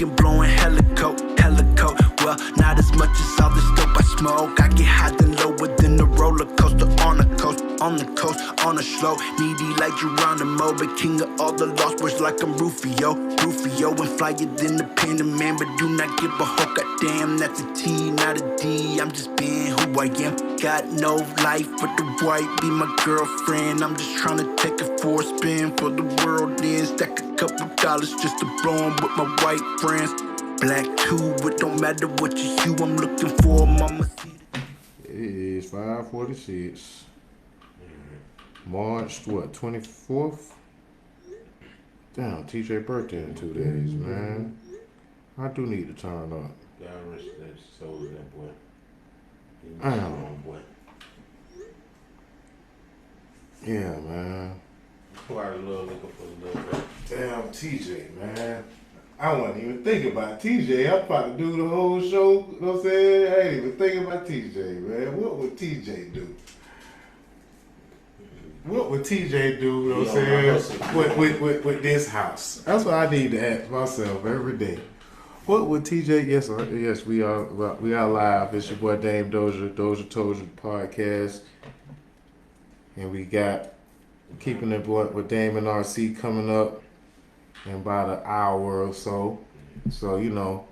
and blowing hella coke. Well, not as much as all this dope I smoke. I get high then lower than the roller coaster. On the coast, on the slow. Needy like Geronimo, but king of all the lost words like I'm Rufio. And flyer than the Panda Man, but do not give a hope. Goddamn, that's a T, not a D. I'm just being who I am. Got no life, but the white be my girlfriend. I'm just trying to take it for a spin for the world then. Stack a couple dollars just to blow 'em with my white friends. Black too, it don't matter what you hue. I'm looking for mama. It is 5:46. March 24th? Damn, TJ birthday in 2 days, man. I do need to turn up. God rest that soul of that boy. Damn. Boy. Yeah, man. Pour out a little liquor for the little bit. Damn, TJ, man. I wasn't even thinking about TJ. I'm about to do the whole show. You know what I'm saying? I ain't even thinking about TJ, man. What would TJ do? What would TJ do, you know what I'm saying, with this house? That's what I need to ask myself every day. What would TJ, yes, we are live. It's your boy Dame DozhaToldya Podcast. And we got Keeping It Blunt with Dame and RC coming up in about an hour or so. So, you know,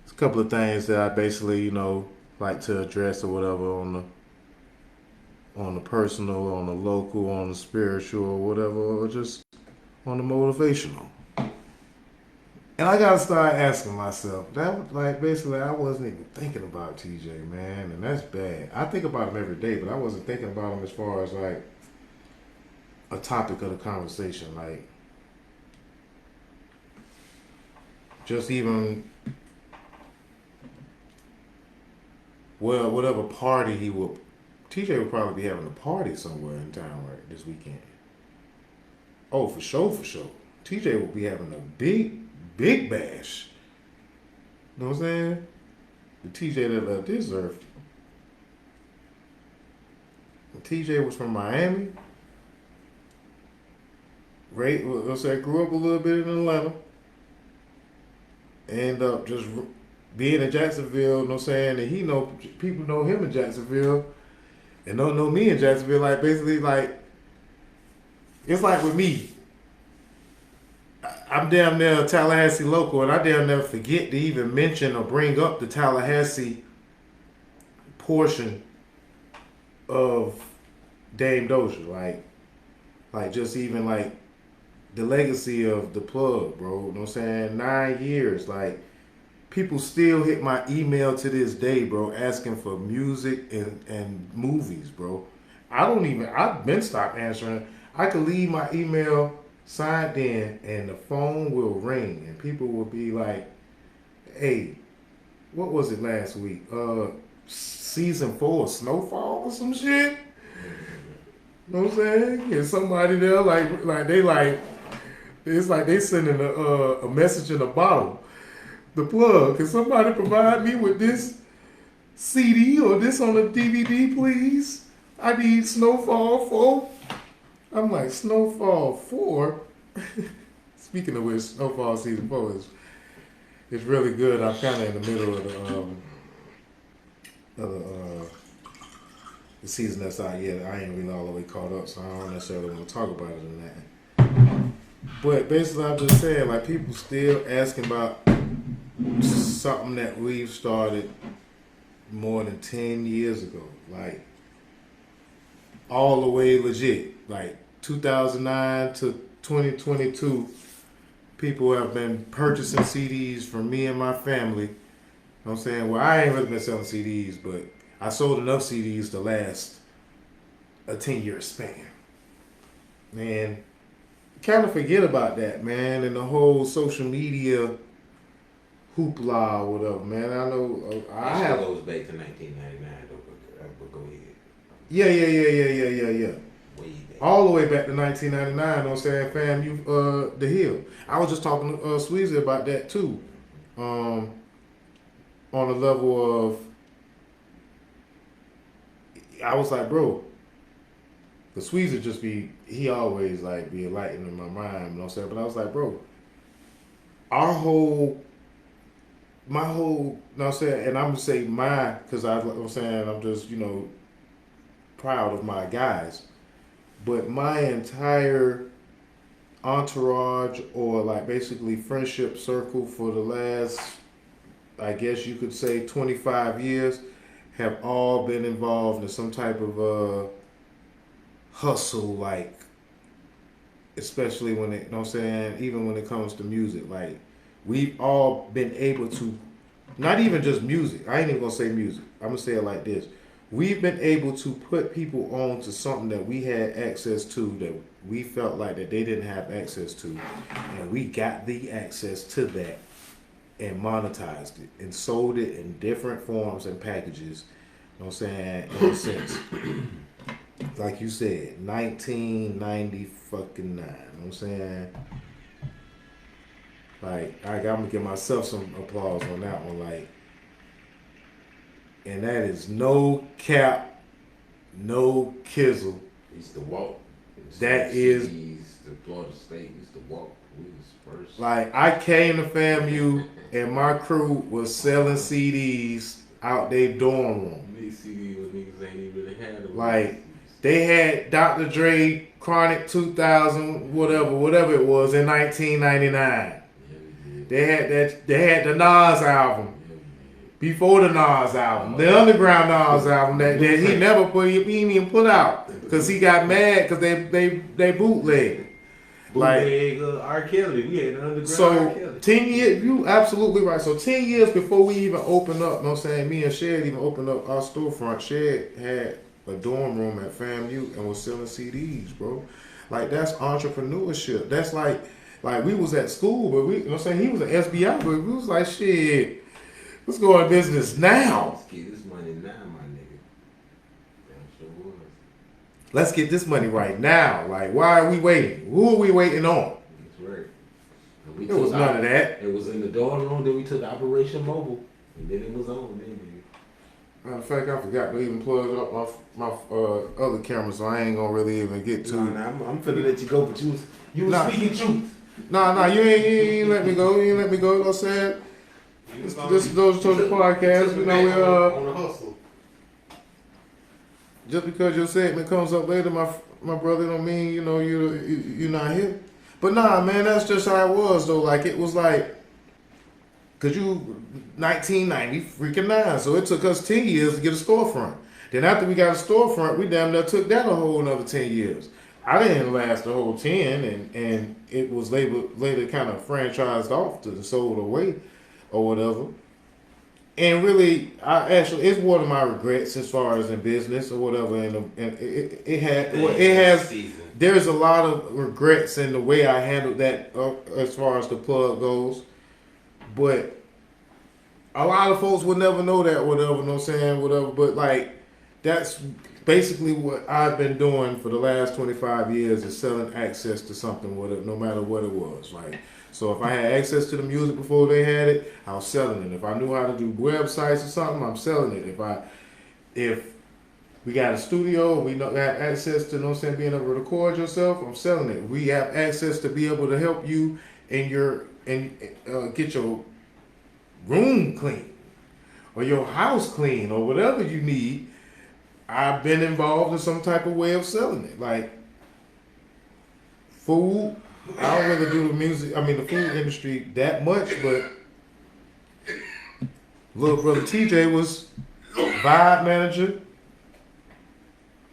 it's a couple of things that I basically, you know, like to address or whatever on the personal, on the local, on the spiritual, or whatever, or just on the motivational. And I gotta start asking myself, that was like basically I wasn't even thinking about TJ, man, and that's bad. I think about him every day, but I wasn't thinking about him as far as like a topic of the conversation, like just even, well, whatever party TJ would probably be having a party somewhere in town right this weekend. Oh, for sure. TJ will be having a big bash. You know what I'm saying? The TJ that left this earth. TJ was from Miami. Grew up a little bit in Atlanta. Ended up just being in Jacksonville, you know what I'm saying? And people know him in Jacksonville. And don't know me in Jacksonville, like basically like, it's like with me. I'm damn near a Tallahassee local, and I damn never forget to even mention or bring up the Tallahassee portion of Dame Dozha. Like just even like the legacy of the plug, bro. You know what I'm saying? 9 years, like, people still hit my email to this day, bro, asking for music and movies, bro. I've been stopped answering. I could leave my email signed in and the phone will ring and people will be like, hey, what was it last week? Season 4 of Snowfall or some shit? You know what I'm saying? And somebody there it's like they sending a message in a bottle. The plug, can somebody provide me with this CD or this on a DVD, please? I need Snowfall 4. I'm like, Snowfall 4? Speaking of which, Snowfall Season 4 is really good. I'm kind of in the middle of the season that's out yet. I ain't really all the way caught up, so I don't necessarily want to talk about it in that. But basically, I'm just saying, like, people still asking about something that we've started more than 10 years ago, like all the way legit, like 2009 to 2022, people have been purchasing CDs from me and my family. You know what I'm saying? Well, I ain't really been selling CDs, but I sold enough CDs to last a 10-year span. Man, kind of forget about that, man, and the whole social media hoopla or whatever, man. I know I have goes back to 1999, but go ahead. Yeah. Way back. All the way back to 1999, you know what I'm saying, fam, the Hill. I was just talking to Sweezy about that too. On the level of, I was like, bro, the Sweezy just he always like be enlightening in my mind, you know what I'm saying? But I was like, bro, my whole, you know what I'm saying, and I'm gonna say mine because I'm saying I'm just, proud of my guys. But my entire entourage, or like basically friendship circle for the last, I guess you could say 25 years, have all been involved in some type of hustle, like, especially when it, you know what I'm saying, even when it comes to music. Like, we've all been able to, not even just music, I ain't even gonna say music, I'm gonna say it like this. We've been able to put people on to something that we had access to, that we felt like that they didn't have access to. And we got the access to that and monetized it and sold it in different forms and packages. You know what I'm saying? In a sense. Like you said, 1990 fucking 9. You know what I'm saying? Like, I'm gonna give myself some applause on that one. Like, and that is no cap, no kizzle. Used to walk. That is the Florida State used to walk. We was first. like, I came to FAMU and my crew was selling CDs out their dorm room. These CDs when niggas ain't even really had them. Like, they had Dr. Dre Chronic 2000, whatever it was, in 1999. They had the Nas album. Before the Nas album, the underground Nas album that he never put, he didn't even put out because he got mad because they bootlegged. Bootleg R. Kelly, we had an underground R. So Kelly. 10 years, you absolutely right. So 10 years before we even opened up, you know what I'm saying, me and Shed even opened up our storefront. Shed had a dorm room at FAMU and was selling CDs, bro. Like, that's entrepreneurship. That's like we was at school, but we, you know what I'm saying, he was an SBI, but we was like, shit, let's go in business now. Let's get this money now, my nigga. Damn sure was. Let's get this money right now. Like, why are we waiting? Who are we waiting on? That's right. And we There was took none of that. It was in the dorm room, then we took Operation Mobile, and then it was on, then, nigga. Matter of fact, I forgot to even plug up my other camera, so I ain't gonna really even get to. Nah, I'm finna let you go, but you was Nah. speaking truth. Nah, you ain't let me go. You ain't let me go. You know what I'm saying? This is DozhaToldya Podcast. You know, we on the hustle. just because your segment comes up later, my brother, don't mean you're not here. But nah, man, that's just how it was though. Like, it was like, cause you 1990 freaking 9, so it took us 10 years to get a storefront. Then after we got a storefront, we damn near took that a whole another 10 years. I didn't last the whole 10, and it was later kind of franchised off to sold away or whatever. And really, it's one of my regrets as far as in business or whatever. And it has. There's a lot of regrets in the way I handled that as far as the plug goes. But a lot of folks would never know that, whatever. You know what I'm saying, whatever. But like, that's basically what I've been doing for the last 25 years, is selling access to something, whatever, no matter what it was. Like, so if I had access to the music before they had it, I was selling it. If I knew how to do websites or something, I'm selling it. If we got a studio, we got access to, you know what I'm saying, being able to record yourself, I'm selling it. We have access to be able to help you in get your room clean or your house clean or whatever you need. I've been involved in some type of way of selling it. Like, food, I don't really do the food industry that much, but little brother TJ was vibe manager.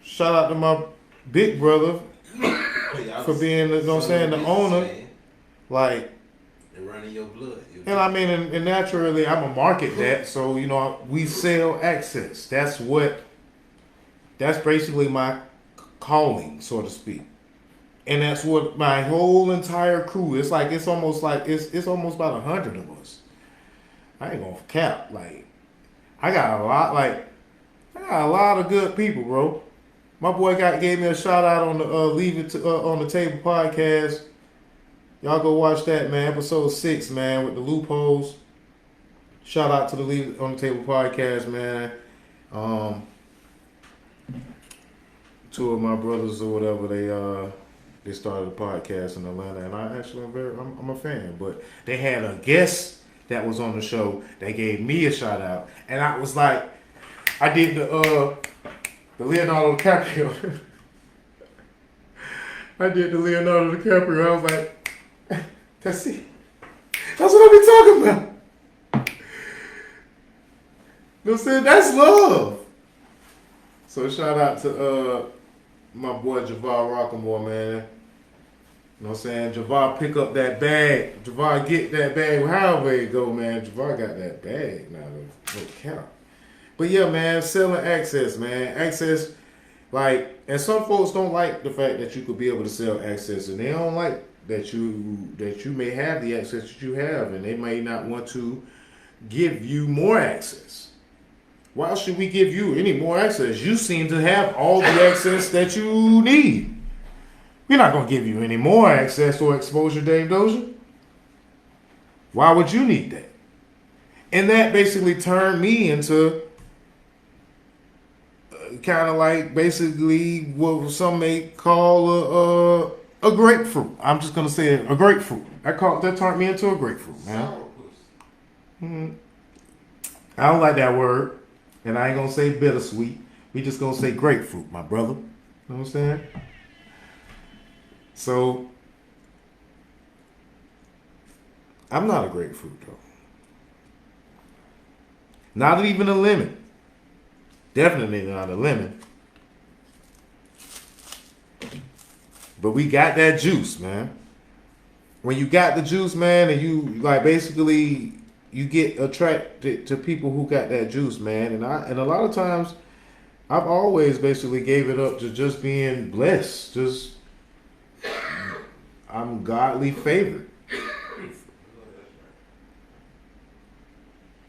Shout out to my big brother for being, you know what I'm saying, the owner. Like, and running your blood. And I mean, and naturally, I'm a market that, so, you know, we sell access. That's basically my calling, so to speak. And that's what my whole entire crew, it's almost about 100 of us. I ain't gonna cap. Like, I got a lot of good people, bro. My boy gave me a shout out on the Leave It on the Table podcast. Y'all go watch that, man. Episode 6, man, with the loopholes. Shout out to the Leave It on the Table podcast, man. Two of my brothers or whatever, They started a podcast in Atlanta, and I'm a fan. But they had a guest that was on the show that gave me a shout out, and I was like, I did the Leonardo DiCaprio. I did the Leonardo DiCaprio. I was like, that's it. That's what I be talking about. You know what I'm saying? That's love. So shout out to my boy Javar Rockamore, man. You know what I'm saying? Javar pick up that bag. Javar get that bag however it go, man. Javar got that bag now. No count. But yeah, man, selling access, man. Access, like, and some folks don't like the fact that you could be able to sell access, and they don't like that you may have the access that you have, and they may not want to give you more access. Why should we give you any more access? You seem to have all the access that you need. We're not going to give you any more access or exposure, Dave Doja. Why would you need that? And that basically turned me into kind of like basically what some may call a grapefruit. I'm just going to say a grapefruit. That turned me into a grapefruit, man. I don't like that word. And I ain't going to say bittersweet. We just going to say grapefruit, my brother. You know what I'm saying? So, I'm not a grapefruit, though. Not even a lemon. Definitely not a lemon. But we got that juice, man. When you got the juice, man, and you like basically you get attracted to people who got that juice, man. And a lot of times I've always basically gave it up to just being blessed. Just I'm godly favored.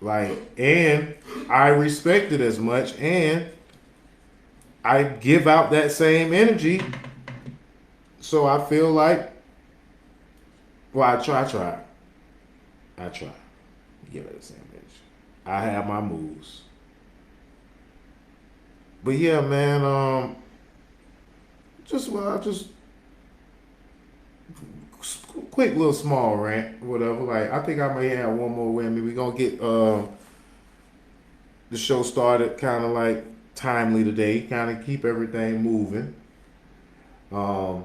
Like, and I respect it as much, and I give out that same energy. So I feel like, well, I try. Give it the same energy. I have my moves. But yeah, man, just quick little small rant, whatever. Like, I think I may have one more with me. We're gonna get the show started kind of like timely today, kind of keep everything moving. And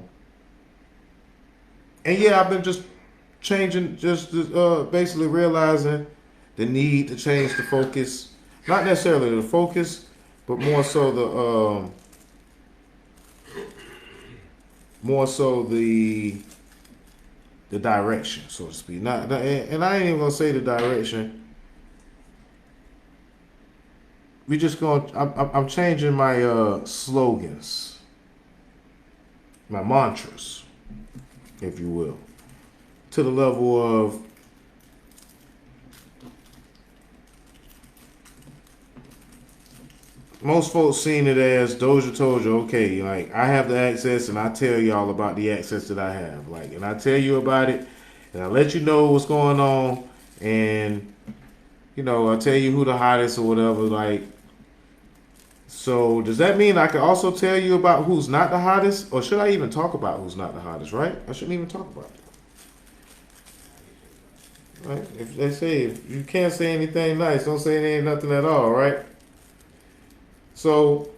yeah, I've been just changing, basically realizing the need to change the focus. Not necessarily the focus, but more so the direction, so to speak. And I ain't even gonna say the direction. I'm changing my slogans, my mantras, if you will, to the level of most folks seen it as Doja told you, okay, like I have the access and I tell y'all about the access that I have. Like, and I tell you about it and I let you know what's going on, and you know, I tell you who the hottest or whatever, like. So does that mean I can also tell you about who's not the hottest? Or should I even talk about who's not the hottest, right? I shouldn't even talk about it. Right? If they say if you can't say anything nice, don't say it ain't nothing at all, right? So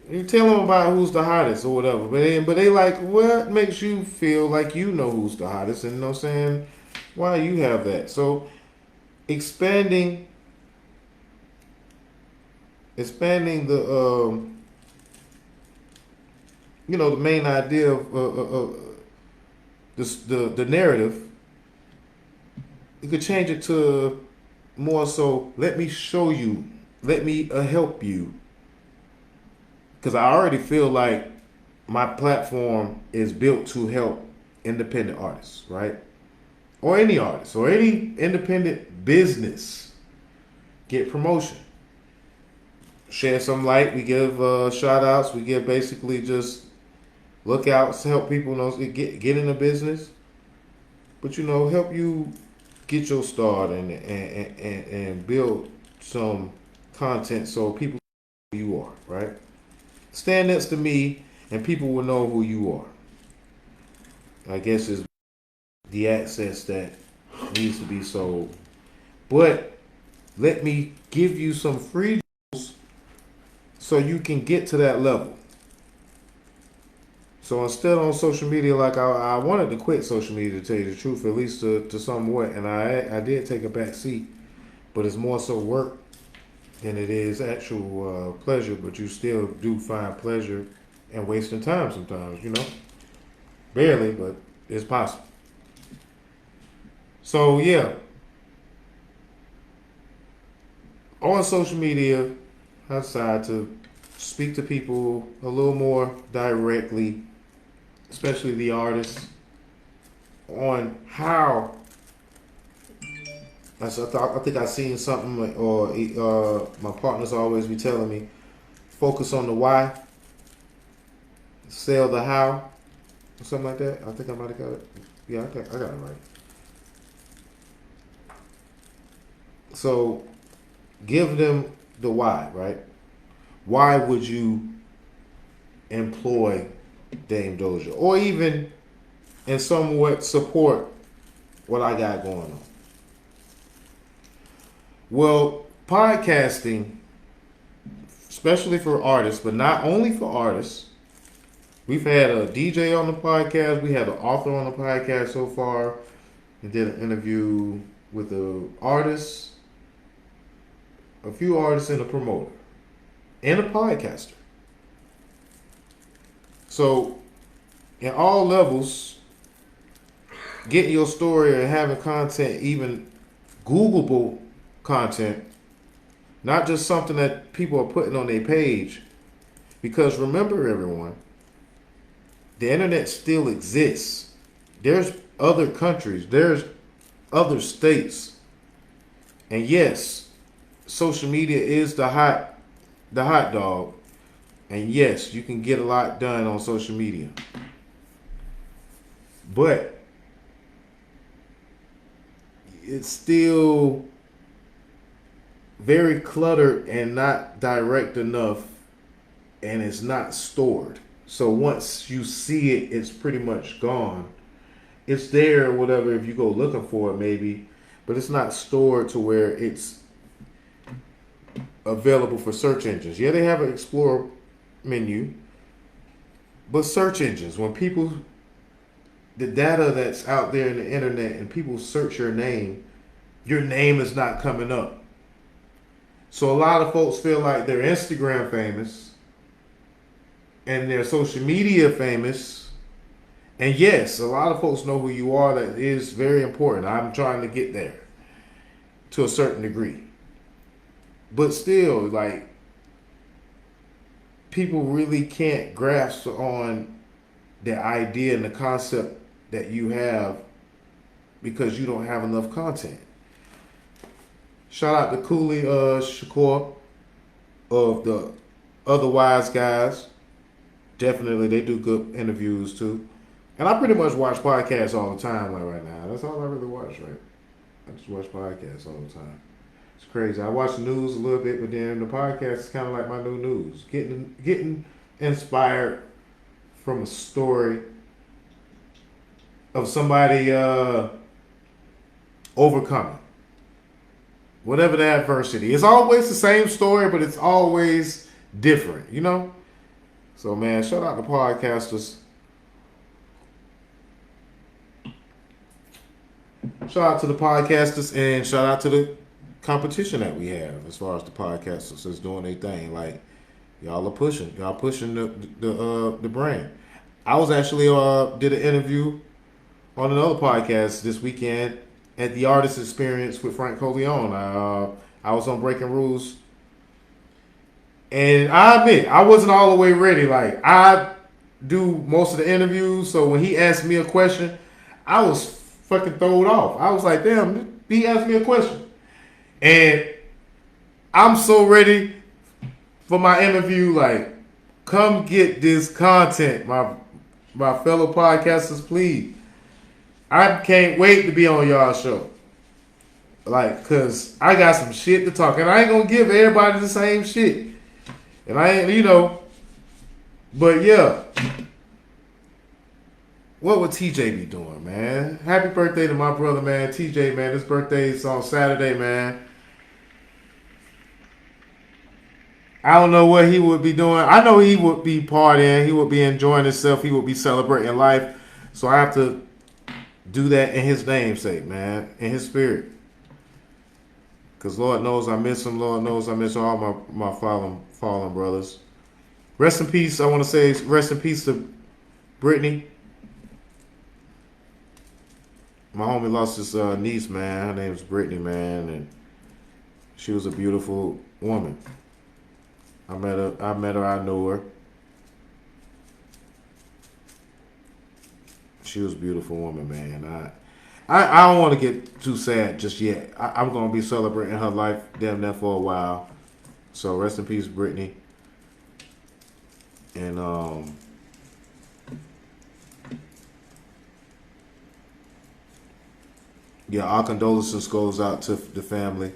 you tell them about who's the hottest or whatever. But they like, what makes you feel like you know who's the hottest? And you know what I'm saying? Why you have that? So expanding the the main idea of the narrative, you could change it to more so, let me show you, let me help you, because I already feel like my platform is built to help independent artists, right? Or any artist or any independent business get promotion. Share some light. We give shout outs. We give basically just lookouts to help people get in the business. But help you get your start and build some content so people know who you are, right? Stand next to me and people will know who you are. I guess is the access that needs to be sold. But let me give you some free tools so you can get to that level. So instead on social media, like I wanted to quit social media to tell you the truth, at least to somewhat, and I did take a back seat, but it's more so work than it is actual pleasure. But you still do find pleasure in wasting time sometimes, you know, barely, but it's possible. So yeah, on social media, I decided to speak to people a little more directly, especially the artists, on how. I think I seen something, or my partners always be telling me, focus on the why, sell the how, or something like that. I think I might have got it. Yeah, I got it right. So, give them the why, right? Why would you employ Dame Doja, or even and somewhat support what I got going on? Well, podcasting, especially for artists, but not only for artists. We've had a DJ on the podcast. We had an author on the podcast so far. We did an interview with an artist, a few artists, and a promoter, and a podcaster. So, in all levels, getting your story and having content, even Googleable content, not just something that people are putting on their page. Because remember, everyone, the internet still exists. There's other countries, there's other states, and yes, social media is the hot dog, and yes, you can get a lot done on social media, but it's still very cluttered and not direct enough, and it's not stored. So once you see it, it's pretty much gone. It's there, whatever, if you go looking for it, maybe, but it's not stored to where it's available for search engines. Yeah, they have an explore menu, but search engines, when people, the data that's out there in the internet and people search your name is not coming up. So a lot of folks feel like they're Instagram famous and they're social media famous. And yes, a lot of folks know who you are. That is very important. I'm trying to get there to a certain degree. But still, like, people really can't grasp on the idea and the concept that you have because you don't have enough content. Shout out to Cooley Shakur of the Other Wise Guys. Definitely, they do good interviews too. And I pretty much watch podcasts all the time, like right now. That's all I really watch, right? I just watch podcasts all the time. It's crazy. I watch the news a little bit, but then the podcast is kind of like my new news. Getting inspired from a story of somebody overcoming whatever the adversity. It's always the same story, but it's always different, you know? So, man, shout out to podcasters. Shout out to the podcasters and shout out to the competition that we have as far as the podcasters that's doing their thing. Like, y'all are pushing. Y'all pushing the brand. I was actually did an interview on another podcast this weekend at the Artist Experience with Frank Coleon. I was on Breaking Rules. And I admit, I wasn't all the way ready. Like, I do most of the interviews, so when he asked me a question, I was fucking thrown off. I was like, damn, he asked me a question. And I'm so ready for my interview, like, come get this content, my fellow podcasters, please. I can't wait to be on y'all show. Like, cause I got some shit to talk, and I ain't gonna give everybody the same shit. And I ain't, but yeah. what would TJ be doing, man? Happy birthday to my brother, man. TJ, man. His birthday is on Saturday, man. I don't know what he would be doing. I know he would be partying. He would be enjoying himself. He would be celebrating life. So I have to do that in his namesake, man. In his spirit. Because Lord knows I miss him. Lord knows I miss all my fallen brothers. Rest in peace. I want to say rest in peace to Brittany. My homie lost his niece, man. Her name is Brittany, man. And she was a beautiful woman. I met her, I knew her. She was a beautiful woman, man. I don't want to get too sad just yet. I'm going to be celebrating her life damn near for a while. So rest in peace, Brittany. And yeah, our condolences goes out to the family,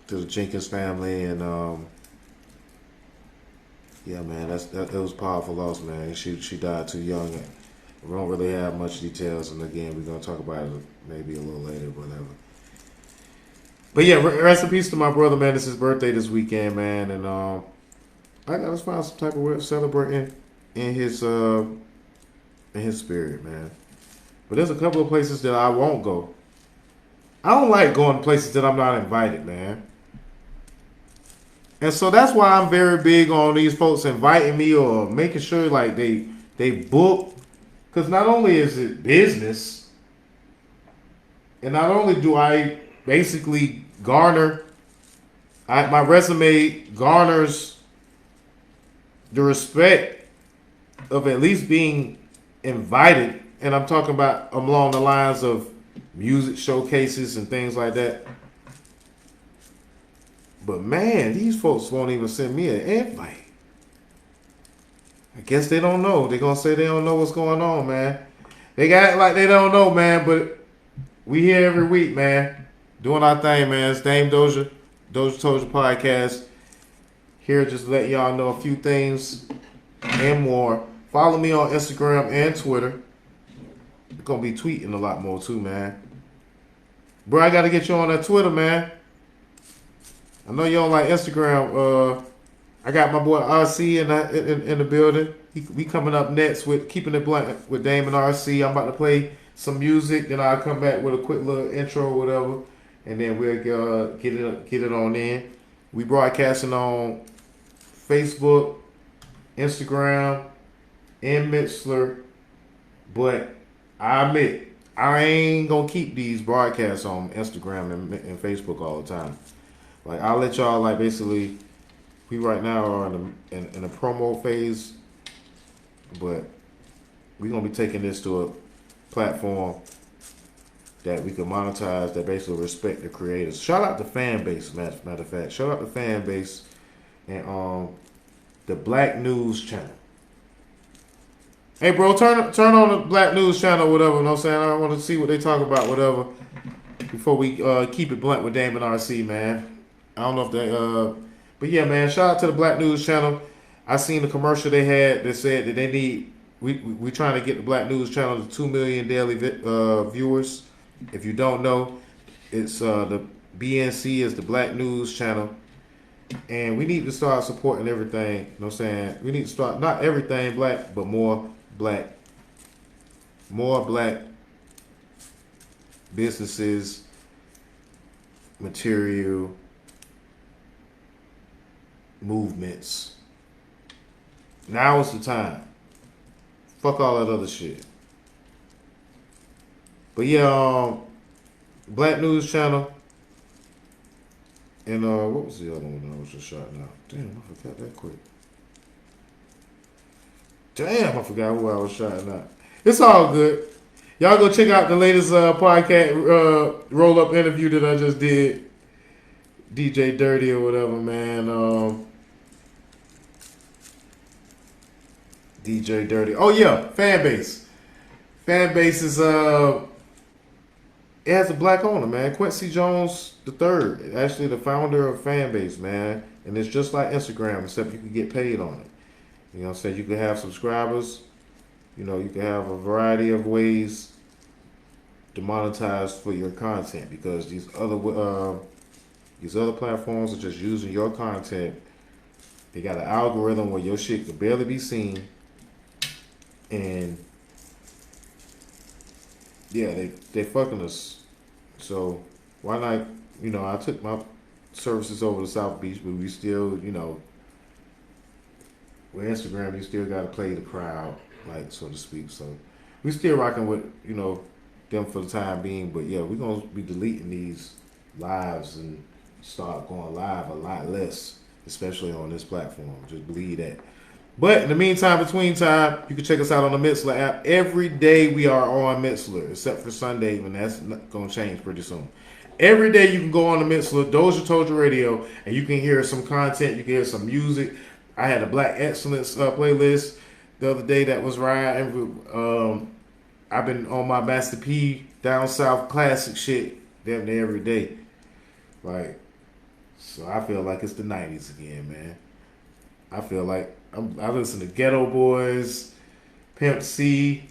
to the Jenkins family, and yeah, man, it was a powerful loss, man. She died too young. We don't really have much details, and again, we're gonna talk about it maybe a little later, whatever. But yeah, rest in peace to my brother, man. It's his birthday this weekend, man, and I gotta find some type of way of celebrating in his spirit, man. But there's a couple of places that I won't go. I don't like going to places that I'm not invited, man. And so that's why I'm very big on these folks inviting me or making sure like they book. Because not only is it business, and not only do I basically garner, my resume garners the respect of at least being invited. And I'm talking about along the lines of music showcases and things like that. But man, these folks won't even send me an invite. I guess they don't know. They're going to say they don't know what's going on, man. They got it like they don't know, man. But we here every week, man. Doing our thing, man. It's Dame Doja. DozhaToldya Podcast. Here just to let y'all know a few things and more. Follow me on Instagram and Twitter. I'm going to be tweeting a lot more too, man. Bro, I got to get you on that Twitter, man. I know you don't like Instagram. I got my boy RC in the building. We coming up next with Keeping It Blunt with Dame and RC. I'm about to play some music. Then I'll come back with a quick little intro or whatever. And then we'll get it on in. We broadcasting on Facebook, Instagram, and Mixlr. But I admit, I ain't going to keep these broadcasts on Instagram and Facebook all the time. Like, I'll let y'all, like, basically, we right now are in a promo phase, but we're going to be taking this to a platform that we can monetize, that basically respect the creators. Shout out to fan base, matter of fact. Shout out to fan base and the Black News channel. Hey, bro, turn on the Black News channel, whatever, you know what I'm saying? I want to see what they talk about, whatever, before we keep it blunt with Dame and RC, man. I don't know if they, but yeah, man, shout out to the Black News channel. I seen the commercial they had that said that they need, we trying to get the Black News channel to 2 million daily viewers. If you don't know, it's the BNC is the Black News channel. And we need to start supporting everything, you know what I'm saying? We need to start, not everything black, but more black businesses, material, movements. Now is the time. Fuck all that other shit. But yeah, Black News channel. And what was the other one that I was just shouting out? Damn, I forgot that quick. Damn, I forgot who I was shouting out. It's all good. Y'all go check out the latest podcast roll-up interview that I just did. DJ Dirty or whatever, man. DJ Dirty. Oh yeah, fan base. Fan base is it has a black owner, man. Quincy Jones III, actually the founder of Fanbase, man. And it's just like Instagram, except you can get paid on it. You know what I'm saying? You can have subscribers. you can have a variety of ways to monetize for your content because these other platforms are just using your content. They got an algorithm where your shit can barely be seen, and yeah, they fucking us. So why not? I took my services over to South Beach, but we still, with Instagram, you still got to play the crowd, like so to speak. So we still rocking with them for the time being. But yeah, we're gonna be deleting these lives and start going live a lot less, especially on this platform. Just believe that. But in the meantime, between time, you can check us out on the Mixler app. Every day we are on Mixler, except for Sunday, and that's going to change pretty soon. Every day you can go on the Mixler, Dozha Toldya Radio, and you can hear some content, you can hear some music. I had a Black Excellence playlist the other day that was riding. I've been on my Master P Down South classic shit damn near every day. So I feel like it's the 90s again, man. I feel like I listen to Ghetto Boys, Pimp C,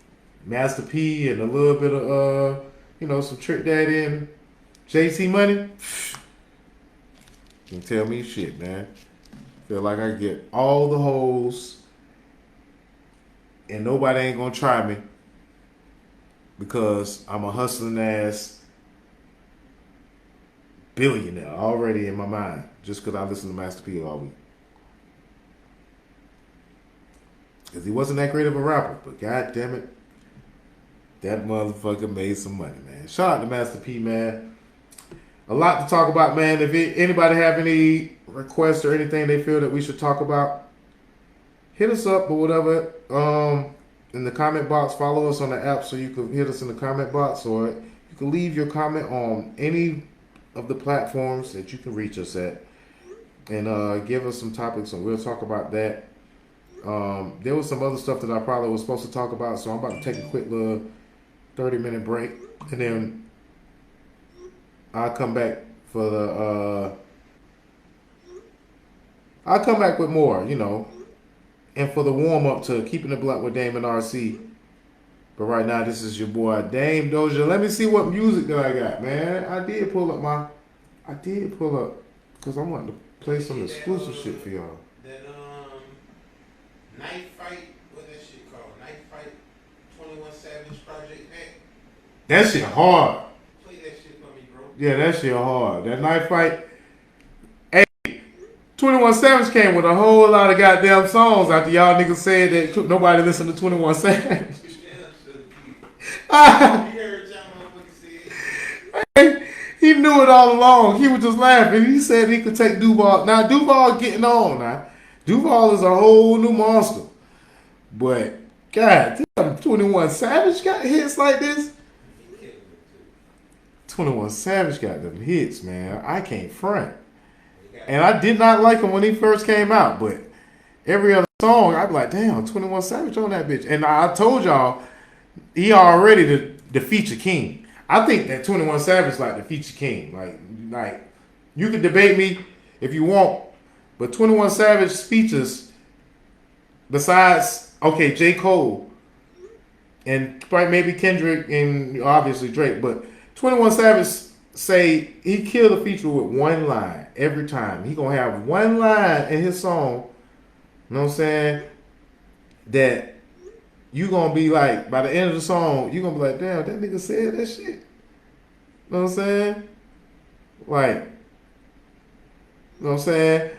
Master P, and a little bit of some Trick Daddy and JT Money. You can tell me shit, man. Feel like I get all the hoes, and nobody ain't gonna try me because I'm a hustling ass billionaire already in my mind just because I listen to Master P all week. Because he wasn't that great of a rapper, but god damn it, that motherfucker made some money, man. Shout out to Master P, man. A lot to talk about, man. If anybody have any requests or anything they feel that we should talk about, hit us up or whatever in the comment box. Follow us on the app so you can hit us in the comment box, or you can leave your comment on any of the platforms that you can reach us at, and give us some topics and we'll talk about that. There was some other stuff that I probably was supposed to talk about, so I'm about to take a quick little 30-minute break, and then I'll come back for I'll come back with more, and for the warm up to Keeping It Blunt with Dame and RC. But right now, this is your boy Dame Dozha. Let me see what music that I got, man. I did pull up because I wanted to play some exclusive shit for y'all. Knife Fight, what that shit called? Knife Fight, 21 Savage Project Act. That shit hard. Play that shit for me, bro. Yeah, that shit hard. That Knife Fight. Hey, 21 Savage came with a whole lot of goddamn songs after y'all niggas said that nobody listened to 21 Savage. You heard y'all motherfuckers say. He knew it all along. He was just laughing. He said he could take Duval. Now, Duval getting on now. Duval is a whole new monster. But, God damn, 21 Savage got hits like this? 21 Savage got them hits, man. I can't front. And I did not like him when he first came out, but every other song, I'd be like, damn, 21 Savage on that bitch. And I told y'all, he already the feature king. I think that 21 Savage like the feature king. Like you can debate me if you want, but 21 Savage features, besides, J. Cole, and probably maybe Kendrick and obviously Drake, but 21 Savage say he killed a feature with one line every time. He gonna have one line in his song, you know what I'm saying, that you gonna be like, by the end of the song, you gonna be like, damn, that nigga said that shit. You know what I'm saying? Like, you know what I'm saying?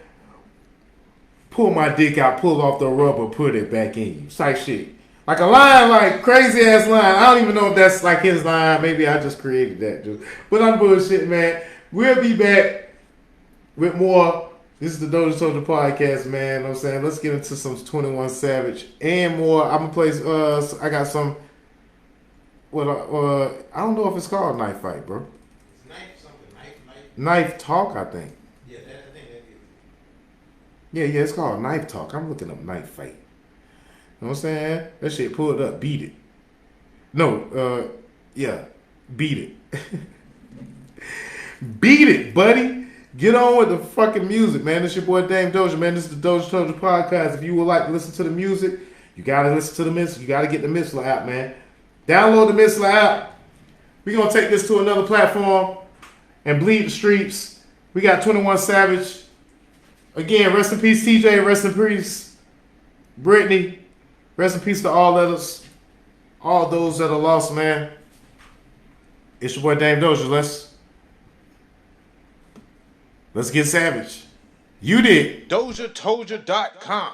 Pull my dick out, pull off the rubber, put it back in you. Type shit. Like a line, like crazy ass line. I don't even know if that's like his line. Maybe I just created that. But I'm bullshit, man. We'll be back with more. This is the DozhaToldya Podcast, man. You know what I'm saying? Let's get into some 21 Savage and more. I'm going to play, I got some, I don't know if it's called Knife Fight, bro. It's Knife something, Knife Talk, I think. Yeah, I think that is. Yeah, it's called Knife Talk. I'm looking up Knife Fight. You know what I'm saying? That shit pulled up. Beat it. No, beat it. Beat it, buddy. Get on with the fucking music, man. It's your boy Dame Dozha, man. This is the DozhaToldya Podcast. If you would like to listen to the music, You gotta listen to the Mixler. You gotta get the Mixler app, man. Download the Mixler app. We're gonna take this to another platform and bleed the streets. We got 21 Savage. Again, rest in peace, TJ. Rest in peace, Brittany. Rest in peace to all others. All those that are lost, man. It's your boy Dame Doja. Let's get savage. You did. DozhaToldya.com.